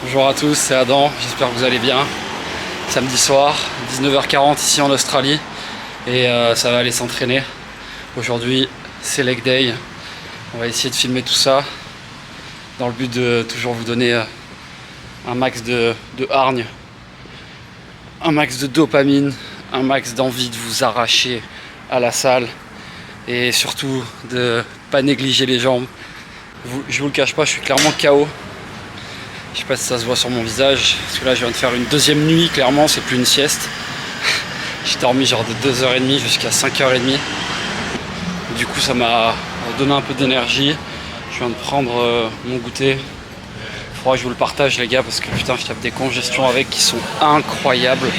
Bonjour à tous, c'est Adam, j'espère que vous allez bien. Samedi soir, 19h40 ici en Australie et ça va aller s'entraîner. Aujourd'hui c'est leg day, on va essayer de filmer tout ça dans le but de toujours vous donner un max de hargne, un max de dopamine, un max d'envie de vous arracher à la salle et surtout de pas négliger les jambes. Je vous le cache pas, je suis clairement KO. Je sais pas si ça se voit sur mon visage, parce que là je viens de faire une deuxième nuit, clairement c'est plus une sieste. J'ai dormi genre de 2h30 jusqu'à 5h30. Du coup ça m'a donné un peu d'énergie. Je viens de prendre mon goûter. Faudra que je vous le partage les gars, parce que putain je tape des congestions avec qui sont incroyables.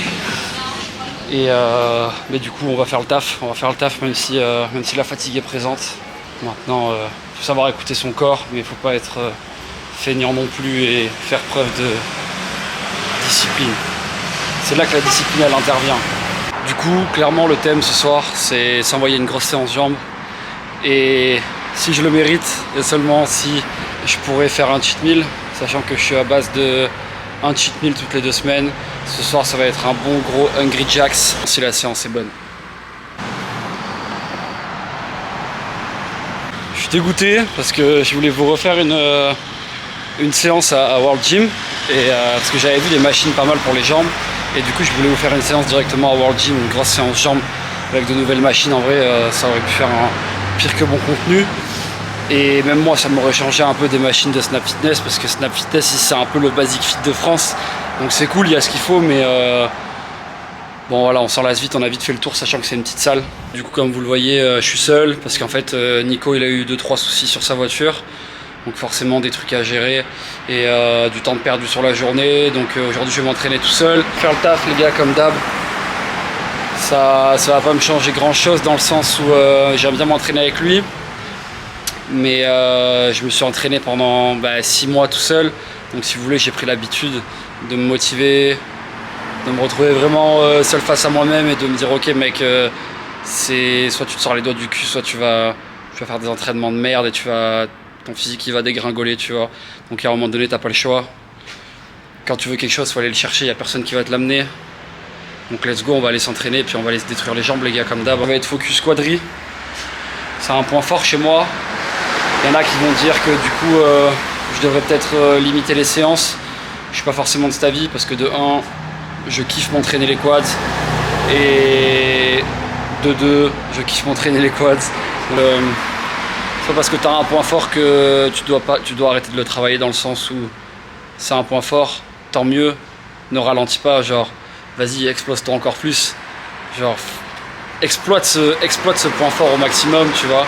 Et mais du coup on va faire le taf, même si la fatigue est présente. Maintenant faut savoir écouter son corps, mais il faut pas être feignant non plus et faire preuve de discipline. C'est là que la discipline elle intervient. Du coup clairement le thème ce soir c'est s'envoyer une grosse séance jambes, et si je le mérite et seulement si je pourrais faire un cheat meal, sachant que je suis à base de un cheat meal toutes les 2 semaines. Ce soir ça va être un bon gros Hungry Jacks si la séance est bonne. Je suis dégoûté parce que je voulais vous refaire une séance à World Gym et parce que j'avais vu des machines pas mal pour les jambes, et du coup je voulais vous faire une séance directement à World Gym, une grosse séance jambes avec de nouvelles machines. En vrai ça aurait pu faire un pire que bon contenu, et même moi ça m'aurait changé un peu des machines de Snap Fitness, parce que Snap Fitness c'est un peu le basic fit de France, donc c'est cool, il y a ce qu'il faut, mais bon voilà, on s'en lasse vite, on a vite fait le tour sachant que c'est une petite salle. Du coup comme vous le voyez je suis seul parce qu'en fait Nico il a eu 2-3 soucis sur sa voiture. Donc forcément des trucs à gérer et du temps de perdu sur la journée. Donc aujourd'hui je vais m'entraîner tout seul. Faire le taf les gars comme d'hab. Ça va pas me changer grand chose dans le sens où j'aime bien m'entraîner avec lui. Mais je me suis entraîné pendant 6 mois tout seul. Donc si vous voulez j'ai pris l'habitude de me motiver, de me retrouver vraiment seul face à moi-même et de me dire ok mec, c'est soit tu te sors les doigts du cul, soit tu vas faire des entraînements de merde et ton physique il va dégringoler, tu vois. Donc à un moment donné t'as pas le choix. Quand tu veux quelque chose faut aller le chercher, il n'y a personne qui va te l'amener. Donc let's go, on va aller s'entraîner et puis on va aller se détruire les jambes les gars comme d'hab. On va être focus quadri. C'est un point fort chez moi. Il y en a qui vont dire que du coup je devrais peut-être limiter les séances. Je suis pas forcément de cet avis parce que de 1 je kiffe m'entraîner les quads, et de 2 je kiffe m'entraîner les quads. C'est pas parce que tu as un point fort que tu dois arrêter de le travailler, dans le sens où c'est un point fort, tant mieux, ne ralentis pas, genre vas-y explose-toi encore plus, genre exploite ce point fort au maximum, tu vois.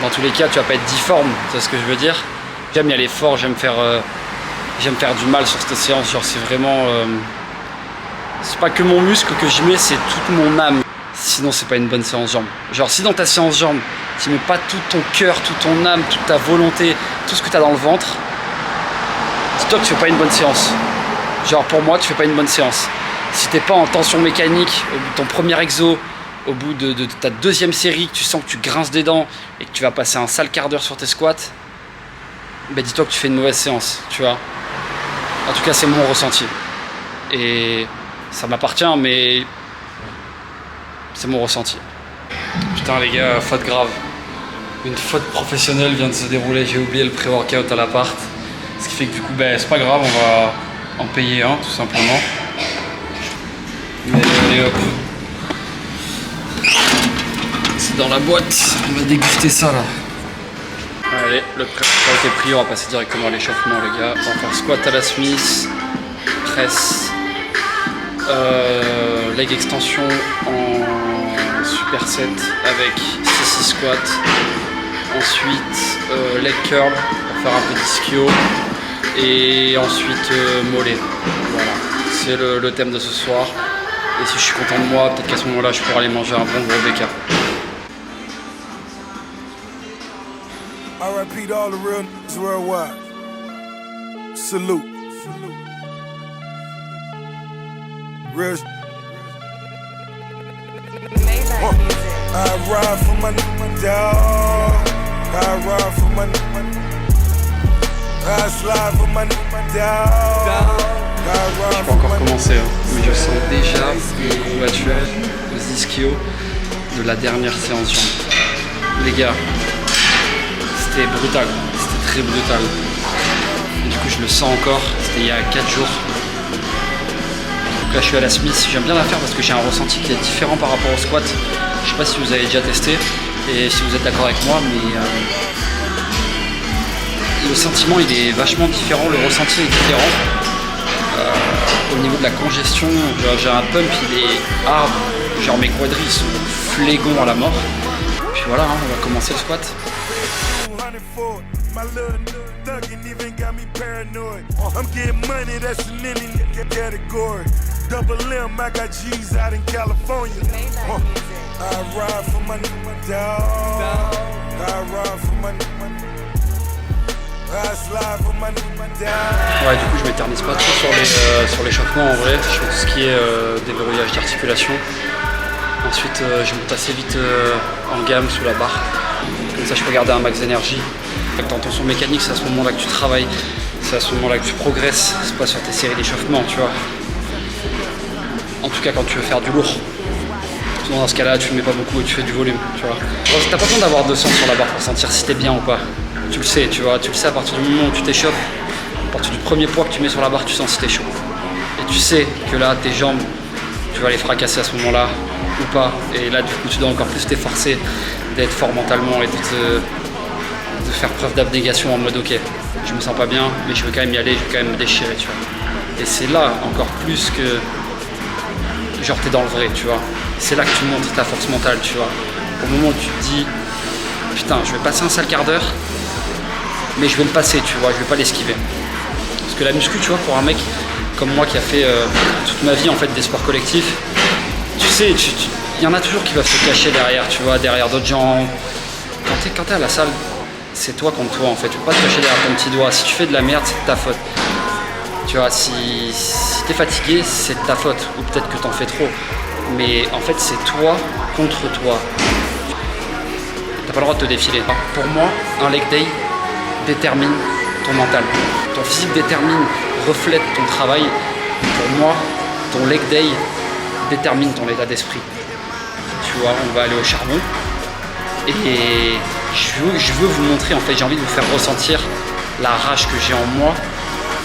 Dans tous les cas tu vas pas être difforme, c'est ce que je veux dire. J'aime y aller fort, j'aime faire du mal sur cette séance, genre c'est vraiment c'est pas que mon muscle que je mets, c'est toute mon âme. Sinon c'est pas une bonne séance jambes. Genre si dans ta séance jambes tu mets pas tout ton cœur, toute ton âme, toute ta volonté, tout ce que tu as dans le ventre, dis-toi que tu fais pas une bonne séance. Genre pour moi tu fais pas une bonne séance. Si t'es pas en tension mécanique au bout de ton premier exo, au bout de ta 2e série, que tu sens que tu grinces des dents et que tu vas passer un sale quart d'heure sur tes squats, dis-toi que tu fais une mauvaise séance, tu vois. En tout cas c'est mon ressenti. Et ça m'appartient, mais c'est mon ressenti. Putain les gars, faute grave. Une faute professionnelle vient de se dérouler, j'ai oublié le pré-workout à l'appart. Ce qui fait que du coup, c'est pas grave, on va en payer un tout simplement. Mais allez hop. C'est dans la boîte, on va déguster ça là. Allez, le pré-workout a été pris, on va passer directement à l'échauffement les gars. On va faire squat à la Smith, presse, leg extension en superset avec 6 squats. Ensuite leg curl pour faire un peu d'ischio, et ensuite mollet. Voilà, c'est le thème de ce soir. Et si je suis content de moi, peut-être qu'à ce moment là je pourrais aller manger un bon gros BK. I repeat all the real niggas worldwide. Salute. Real. I ride for my dog. I ride for my J'ai pas encore commencé, hein, mais je sens déjà les courbatures aux ischios de la dernière séance jambes. Les gars, c'était brutal, c'était très brutal. Et du coup, je le sens encore, c'était il y a 4 jours. Donc là, je suis à la Smith, j'aime bien la faire parce que j'ai un ressenti qui est différent par rapport au squat. Je sais pas si vous avez déjà testé et si vous êtes d'accord avec moi, mais le sentiment il est vachement différent, le ressenti est différent. Au niveau de la congestion, j'ai un pump, il est hard, genre mes quadris sont flégons à la mort. Puis voilà, hein, on va commencer le squat. Ouais, du coup je m'éternise pas trop sur l'échauffement en vrai, je fais tout ce qui est déverrouillage d'articulation. Ensuite je monte assez vite en gamme sous la barre, comme ça je peux garder un max d'énergie. Quand t'es en tension mécanique, c'est à ce moment là que tu travailles, c'est à ce moment là que tu progresses, c'est pas sur tes séries d'échauffement, tu vois. En tout cas quand tu veux faire du lourd. Dans ce cas là tu ne mets pas beaucoup et tu fais du volume, tu vois. T'as pas besoin d'avoir 200 sur la barre pour sentir si t'es bien ou pas. Tu le sais, tu vois, tu le sais à partir du moment où tu t'échauffes, à partir du premier poids que tu mets sur la barre, tu sens si t'es chaud. Et tu sais que là, tes jambes, tu vas les fracasser à ce moment-là ou pas. Et là, du coup, tu dois encore plus t'efforcer d'être fort mentalement et de faire preuve d'abnégation en mode ok, je me sens pas bien, mais je veux quand même y aller, je veux quand même me déchirer, tu vois. Et c'est là encore plus que genre t'es dans le vrai, tu vois. C'est là que tu montres ta force mentale, tu vois. Au moment où tu te dis putain, je vais passer un sale quart d'heure, mais je vais le passer, tu vois, je vais pas l'esquiver. Parce que la muscu, tu vois, pour un mec comme moi qui a fait toute ma vie en fait des sports collectifs, tu sais, il y en a toujours qui peuvent se cacher derrière, tu vois, derrière d'autres gens. Quand t'es à la salle, c'est toi contre toi en fait. Tu peux pas te cacher derrière ton petit doigt. Si tu fais de la merde, c'est de ta faute. Tu vois, si t'es fatigué, c'est de ta faute. Ou peut-être que t'en fais trop. Mais en fait, c'est toi contre toi. T'as pas le droit de te défiler. Pour moi, un leg day détermine ton mental. Ton physique détermine, reflète ton travail. Pour moi, ton leg day détermine ton état d'esprit. Tu vois, on va aller au charbon. Et je veux vous montrer, en fait, j'ai envie de vous faire ressentir la rage que j'ai en moi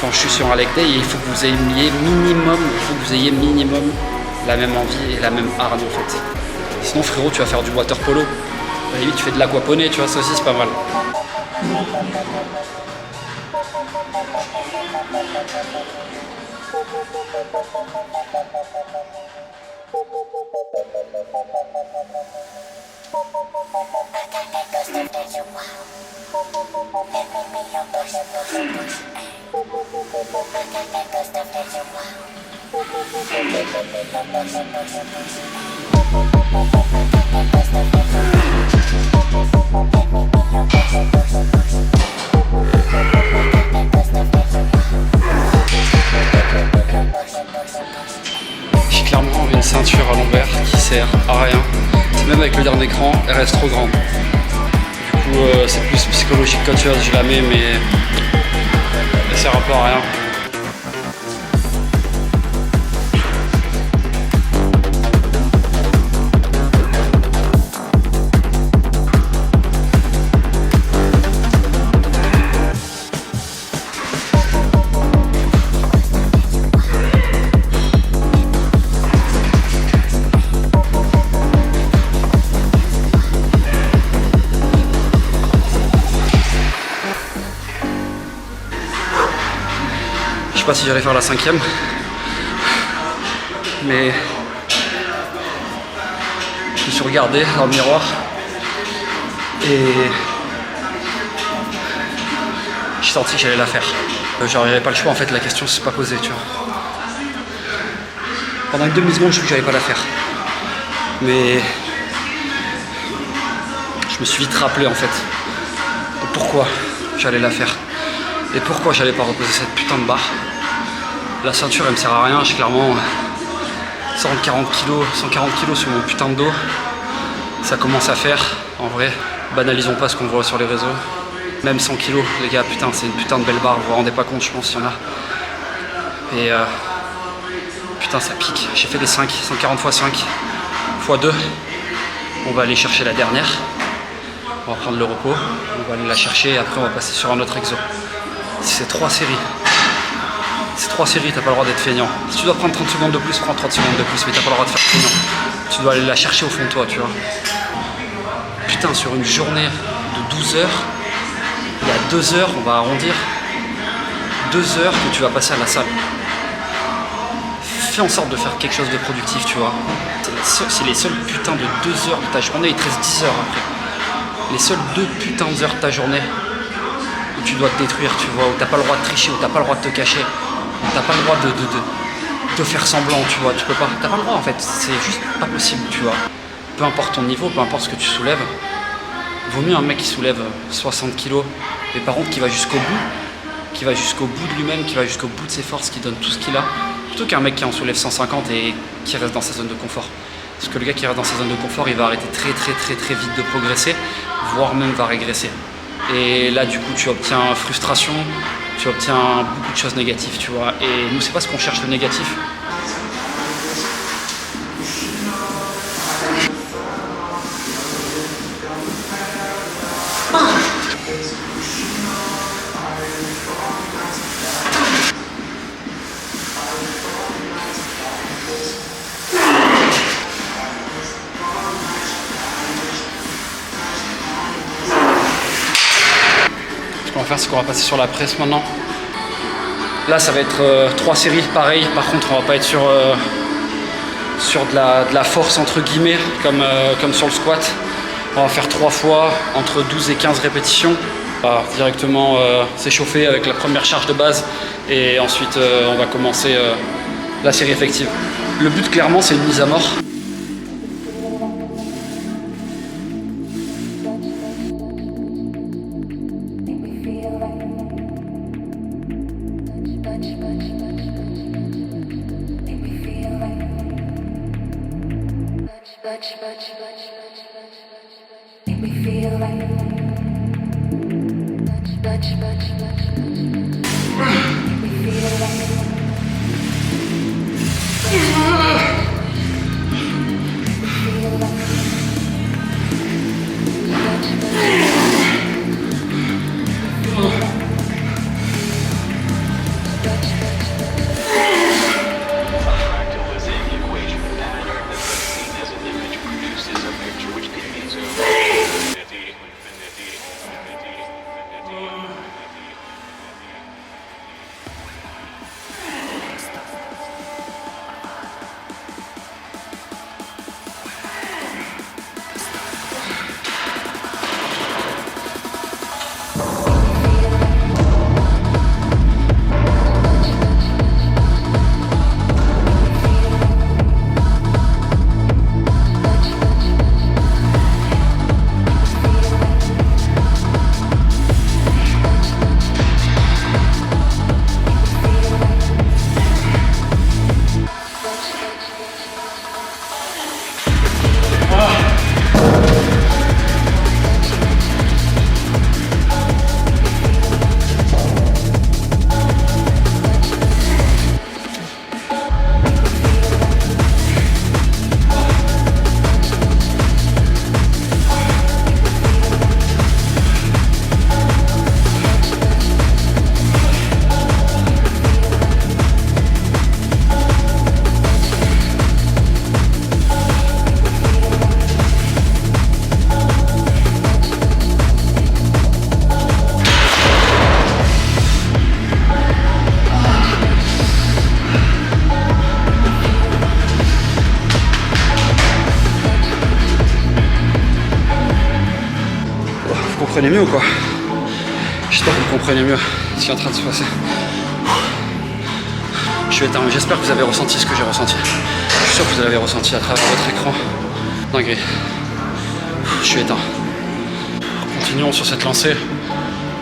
quand je suis sur un leg day. Et il faut que vous ayez minimum la même envie et la même hargne en fait. Sinon frérot, tu vas faire du water polo. À la limite, tu fais de l'aquaponie, tu vois, ça aussi c'est pas mal. J'ai clairement une ceinture à l'envers qui sert à rien. Même avec le dernier écran, elle reste trop grande. Du coup, c'est plus psychologique qu'autre chose, je la mets, mais elle sert un peu à rien. Je sais pas si j'allais faire la 5e, mais je me suis regardé dans le miroir et j'ai senti que j'allais la faire. Genre j'avais pas le choix en fait, la question s'est pas posée, tu vois. Pendant une demi-seconde je sais que j'allais pas la faire, mais je me suis vite rappelé en fait de pourquoi j'allais la faire et pourquoi j'allais pas reposer cette putain de barre. La ceinture elle me sert à rien, j'ai clairement 140 kg sur mon putain de dos. Ça commence à faire, en vrai, banalisons pas ce qu'on voit sur les réseaux. Même 100 kilos, les gars, putain, c'est une putain de belle barre, vous vous rendez pas compte, je pense, il y en a. Et putain, ça pique. J'ai fait des 5, 140 x 5, x 2. On va aller chercher la dernière. On va prendre le repos, on va aller la chercher et après on va passer sur un autre exo. C'est 3 séries. C'est 3 séries, t'as pas le droit d'être feignant. Si tu dois prendre 30 secondes de plus, prends 30 secondes de plus, mais t'as pas le droit de faire feignant. Tu dois aller la chercher au fond de toi, tu vois. Putain, sur une journée de 12 heures, il y a 2 heures, on va arrondir, 2 heures que tu vas passer à la salle. Fais en sorte de faire quelque chose de productif, tu vois. C'est les seules putains de 2 heures de ta journée, il te reste 10 heures après. Les seules 2 putains d'heures de ta journée où tu dois te détruire, tu vois, où t'as pas le droit de tricher, où t'as pas le droit de te cacher, où t'as pas le droit de faire semblant, tu vois, tu peux pas, t'as pas le droit en fait, c'est juste pas possible, tu vois. Peu importe ton niveau, peu importe ce que tu soulèves, vaut mieux un mec qui soulève 60 kilos, mais par contre qui va jusqu'au bout, qui va jusqu'au bout de lui-même, qui va jusqu'au bout de ses forces, qui donne tout ce qu'il a, plutôt qu'un mec qui en soulève 150 et qui reste dans sa zone de confort. Parce que le gars qui reste dans sa zone de confort, il va arrêter très vite de progresser, voire même va régresser. Et là, du coup, tu obtiens frustration, tu obtiens beaucoup de choses négatives, tu vois. Et nous, c'est pas ce qu'on cherche, le négatif. Ce qu'on va faire, c'est qu'on va passer sur la presse maintenant. Là, ça va être 3 séries, pareil. Par contre, on va pas être sur de la force, entre guillemets, comme sur le squat. On va faire 3 fois, entre 12 et 15 répétitions. On va directement s'échauffer avec la première charge de base. Et ensuite, on va commencer la série effective. Le but, clairement, c'est une mise à mort. Vous comprenez mieux ou quoi? J'espère que vous comprenez mieux ce qui est en train de se passer. Je suis éteint, mais j'espère que vous avez ressenti ce que j'ai ressenti. Je suis sûr que vous l'avez ressenti à travers votre écran. Dinguerie. Je suis éteint. Continuons sur cette lancée.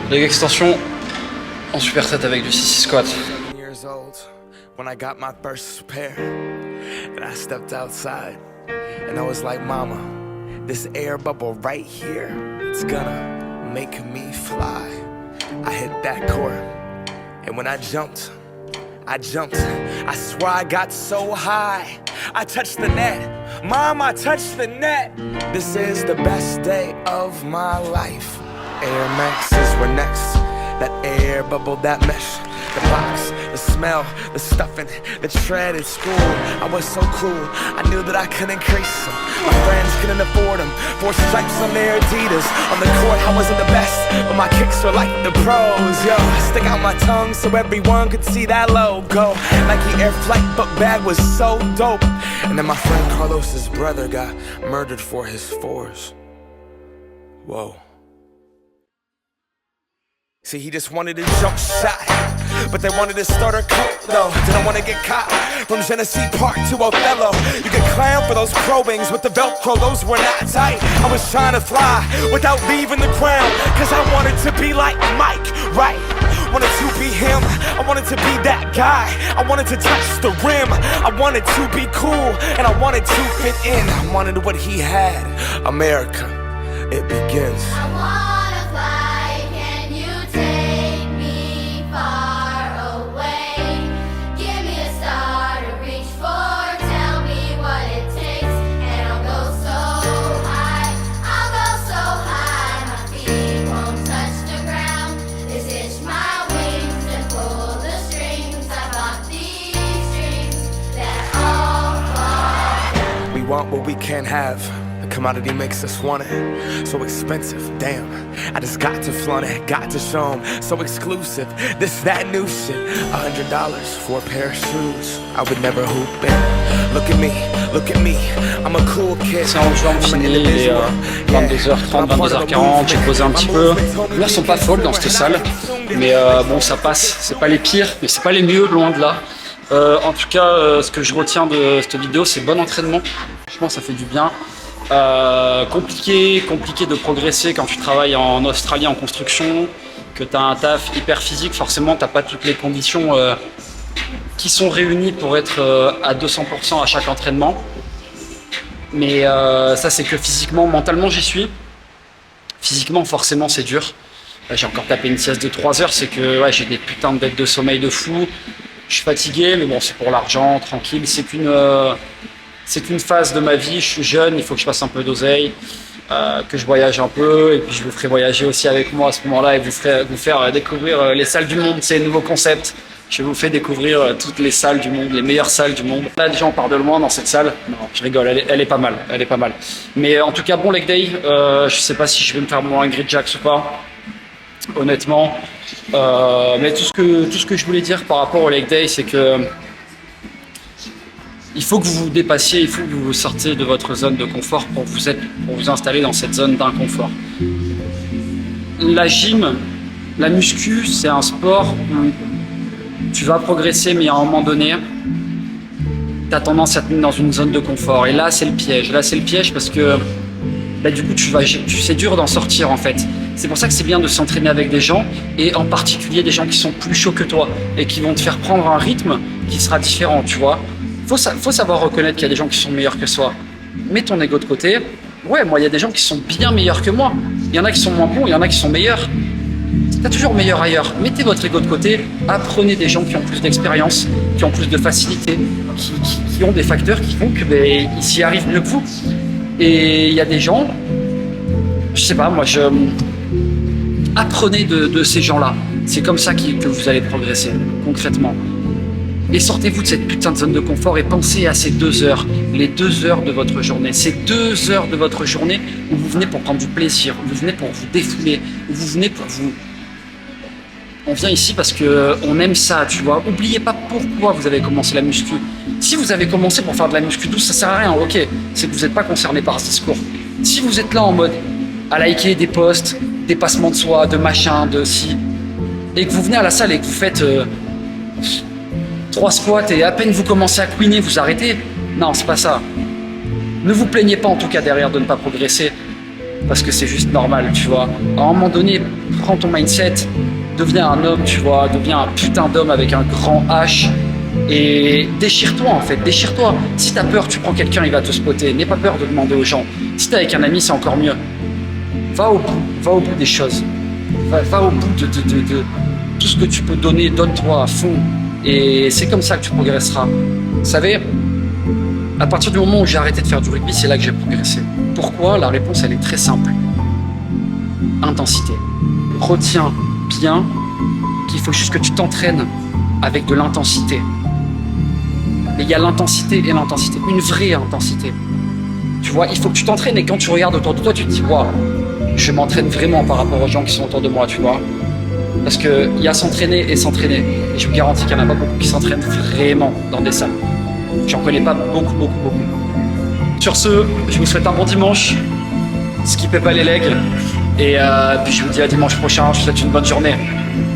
Leg extension en superset avec du 6-6 squat. When I got my first pair, and I stepped outside, and I was like, Mama, this air bubble right here, it's gonna making me fly. I hit that court, and when I jumped, I swear I got so high, I touched the net. Mom, I touched the net. This is the best day of my life. Air Maxes were next. That air bubble, that mesh, the box, the smell, the stuffing, the tread at school. I was so cool, I knew that I could increase them. My friends couldn't afford them. 4 stripes on their Adidas. On the court, I wasn't the best, but my kicks were like the pros. Yo, stick out my tongue so everyone could see that logo. Nike Air Flight book bag was so dope. And then my friend Carlos's brother got murdered for his 4s. Whoa. See, he just wanted a jump shot, but they wanted a starter coat, though. Didn't want to get caught from Genesee Park to Othello. You could clown for those probings with the Velcro, those were not tight. I was trying to fly without leaving the ground, cause I wanted to be like Mike, right? Wanted to be him, I wanted to be that guy. I wanted to touch the rim, I wanted to be cool, and I wanted to fit in. I wanted what he had. America, it begins. I wanna fly, can you take me far away? Give me a star to reach for, tell me what it takes, and I'll go so high, my feet won't touch the ground. Just hitch my wings and pull the strings. I got these dreams that all fall. We want what we can't have. The commodity makes us want it. So expensive, damn. I just got to flaunt it, got to show 'em. So exclusive, this, that new shit. $100 for a pair of shoes. I would never hoop it. Look at me, I'm a cool kid. C'est en jouant fini, il est 22h30, 22h40, j'ai posé un petit peu. Les lumières sont pas folles dans cette salle, mais bon, ça passe. C'est pas les pires, mais c'est pas les mieux, loin de là. En tout cas, ce que je retiens de cette vidéo, c'est bon entraînement. Franchement, ça fait du bien. Compliqué de progresser quand tu travailles en Australie en construction, que tu as un taf hyper physique. Forcément, tu n'as pas toutes les conditions qui sont réunies pour être à 200% à chaque entraînement. Mais ça, c'est que physiquement, mentalement, j'y suis. Physiquement, forcément, c'est dur. J'ai encore tapé une sieste de 3 heures. C'est que ouais, j'ai des putains de dettes de sommeil de fou. Je suis fatigué, mais bon, c'est pour l'argent, tranquille. C'est qu'une phase de ma vie, je suis jeune, il faut que je fasse un peu d'oseille, que je voyage un peu, et puis je vous ferai voyager aussi avec moi à ce moment-là et vous faire découvrir les salles du monde, c'est un nouveau concept. Je vous fais découvrir toutes les salles du monde, les meilleures salles du monde. Là, déjà, on part de loin dans cette salle. Non, je rigole, elle est pas mal, Mais en tout cas, bon leg day, je sais pas si je vais me faire mon Ingrid Jacks ou pas, honnêtement. Mais tout ce que je voulais dire par rapport au leg day, c'est que il faut que vous vous dépassiez, il faut que vous sortiez de votre zone de confort pour vous installer dans cette zone d'inconfort. La gym, la muscu, c'est un sport où tu vas progresser, mais à un moment donné, tu as tendance à te mettre dans une zone de confort. Et là, c'est le piège. Parce que bah, du coup, c'est dur d'en sortir en fait. C'est pour ça que c'est bien de s'entraîner avec des gens, et en particulier des gens qui sont plus chauds que toi et qui vont te faire prendre un rythme qui sera différent, tu vois. Faut savoir reconnaître qu'il y a des gens qui sont meilleurs que soi. Mets ton ego de côté. Ouais, moi, il y a des gens qui sont bien meilleurs que moi. Il y en a qui sont moins bons, il y en a qui sont meilleurs. T'as toujours meilleur ailleurs. Mettez votre ego de côté. Apprenez des gens qui ont plus d'expérience, qui ont plus de facilité, qui ont des facteurs qui font que ils s'y arrivent mieux que vous. Et il y a des gens, je sais pas, moi, apprenez de ces gens-là. C'est comme ça que vous allez progresser, concrètement. Et sortez-vous de cette putain de zone de confort et pensez à ces 2 heures, les 2 heures de votre journée. Ces 2 heures de votre journée où vous venez pour prendre du plaisir, où vous venez pour vous défouler, où vous venez pour vous... On vient ici parce qu'on aime ça, tu vois. Oubliez pas pourquoi vous avez commencé la muscu. Si vous avez commencé pour faire de la muscu douce, ça sert à rien, ok. C'est que vous n'êtes pas concerné par ce discours. Si vous êtes là en mode à liker des posts, dépassement de soi, de machin, de si... Et que vous venez à la salle et que vous faites... 3 squats et à peine vous commencez à queener, vous arrêtez. Non, c'est pas ça. Ne vous plaignez pas en tout cas derrière de ne pas progresser, parce que c'est juste normal, tu vois. À un moment donné, prends ton mindset, deviens un homme, tu vois, deviens un putain d'homme avec un grand H et déchire-toi en fait, déchire-toi. Si t'as peur, tu prends quelqu'un, il va te spotter. N'aie pas peur de demander aux gens. Si t'es avec un ami, c'est encore mieux. Va au bout des choses. Va au bout de tout ce que tu peux donner, donne-toi à fond. Et c'est comme ça que tu progresseras. Vous savez, à partir du moment où j'ai arrêté de faire du rugby, c'est là que j'ai progressé. Pourquoi? La réponse, elle est très simple. Intensité. Retiens bien qu'il faut juste que tu t'entraînes avec de l'intensité. Mais il y a l'intensité et l'intensité, une vraie intensité. Tu vois, il faut que tu t'entraînes et quand tu regardes autour de toi, tu te dis, waouh, je m'entraîne vraiment par rapport aux gens qui sont autour de moi, tu vois. Parce qu'il y a s'entraîner et s'entraîner. Et je vous garantis qu'il n'y en a pas beaucoup qui s'entraînent vraiment dans des salles. J'en connais pas beaucoup. Sur ce, je vous souhaite un bon dimanche. Skippez pas les legs. Et puis je vous dis à dimanche prochain. Je vous souhaite une bonne journée.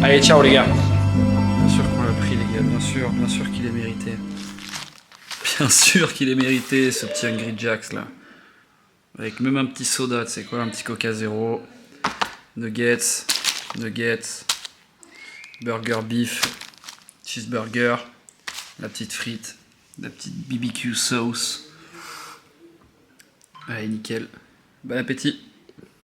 Allez, ciao les gars. Bien sûr qu'on l'a pris les gars, bien sûr qu'il est mérité. Bien sûr qu'il est mérité ce petit Hungry Jacks là. Avec même un petit soda, tu sais quoi, un petit Coca Zéro. Nuggets, burger beef, cheeseburger, la petite frite, la petite BBQ sauce. Allez, nickel. Bon appétit.